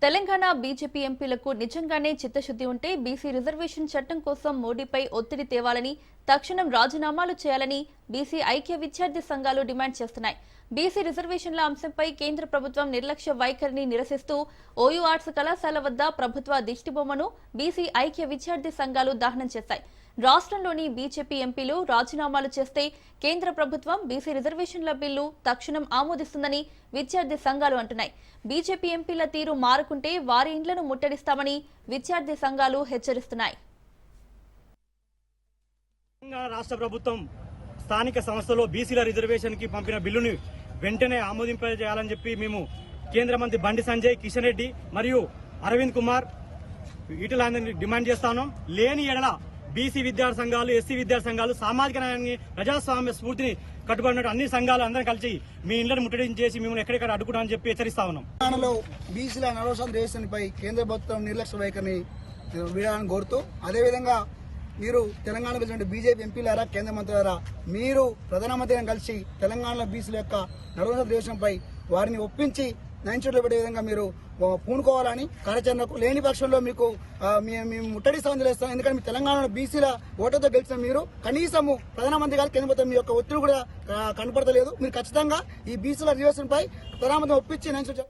Telangana BJP ఎంపీలకు నిజంగానే చిత్తశుద్ది ఉంటే బీసీ రిజర్వేషన్ చట్టం కోసం మోడీపై ఒత్తిడి తేవాలని, తక్షణం రాజీనామాలు చేయాలని బీసీ ఐక్య విద్యార్థి సంఘాలు డిమాండ్ చేస్తున్నాయి. బీసీ రిజర్వేషన్ల అంశంపై కేంద్ర ప్రభుత్వం నిర్లక్ష్య వైఖరిని నిరసిస్తూ ఓయూ ఆర్ట్స్ కళాశాల వద్ద ప్రభుత్వ దిష్టిబొమ్మను బీసీ ఐక్య విద్యార్థి సంఘాలు దహనం చేశాయి. రాష్ట్రంలోని బీజేపీ ఎంపీలు రాజీనామాలు చేస్తే కేంద్ర ప్రభుత్వం బీసీ రిజర్వేషన్ల బిల్లు తక్షణం ఆమోదిస్తుందని విద్యార్థి సంఘాలు అంటున్నాయి. బీజేపీ ఎంపీల తీరు మారుకుంటే వారి ఇండ్లను ముట్టడిస్తామని విద్యార్థి సంఘాలు హెచ్చరిస్తున్నాయి. రాష్ట్ర ప్రభుత్వం స్థానిక సంస్థలో బీసీల రిజర్వేషన్ కి పంపిన బిల్లుని వెంటనే ఆమోదింపజేయాలని చెప్పి మేము కేంద్ర మంత్రి బండి సంజయ్, కిషన్ రెడ్డి మరియు అరవింద్ కుమార్ వీటిలందరినీ డిమాండ్ చేస్తాను. లేని ఎడల బీసీ విద్యార్థి సంఘాలు, ఎస్సీ విద్యార్థి సంఘాలు, సామాజిక న్యాయాన్ని, ప్రజాస్వామ్య స్ఫూర్తిని కట్టుబడినట్టు అన్ని సంఘాలు అందరం కలిసి మీ ఇండ్లను ముట్టడించేసి మిమ్మల్ని ఎక్కడెక్కడ అడ్డుకుంటామని చెప్పి హెచ్చరిస్తా ఉన్నాం. తెలంగాణలో బీసీల నరోసం రిజర్వేషన్పై కేంద్ర ప్రభుత్వం నిర్లక్ష్య వైఖరిని వీడాలని కోరుతూ, అదేవిధంగా మీరు తెలంగాణకు వచ్చిన బీజేపీ ఎంపీలారా, కేంద్ర మంత్రులారా, మీరు ప్రధానమంత్రిని కలిసి తెలంగాణలో బీసీల యొక్క నరోసం రిజర్వేషన్పై వారిని ఒప్పించి నైన్షూట్లో పెట్టే విధంగా మీరు పూనుకోవాలని, కార్యాచరణకు లేని పక్షంలో మీకు మేము ముట్టడి సభ చేస్తాం. ఎందుకంటే మీ తెలంగాణలో బీసీల ఓటుతో గెలిచిన మీరు కనీసము ప్రధానమంత్రి గారు, కేంద్ర ప్రభుత్వం మీ యొక్క ఒత్తిడి కూడా కనపడతలేదు. మీరు ఖచ్చితంగా ఈ బీసీల రిజర్వేషన్ పై ప్రధానమంత్రి ఒప్పించి నైన్షూట్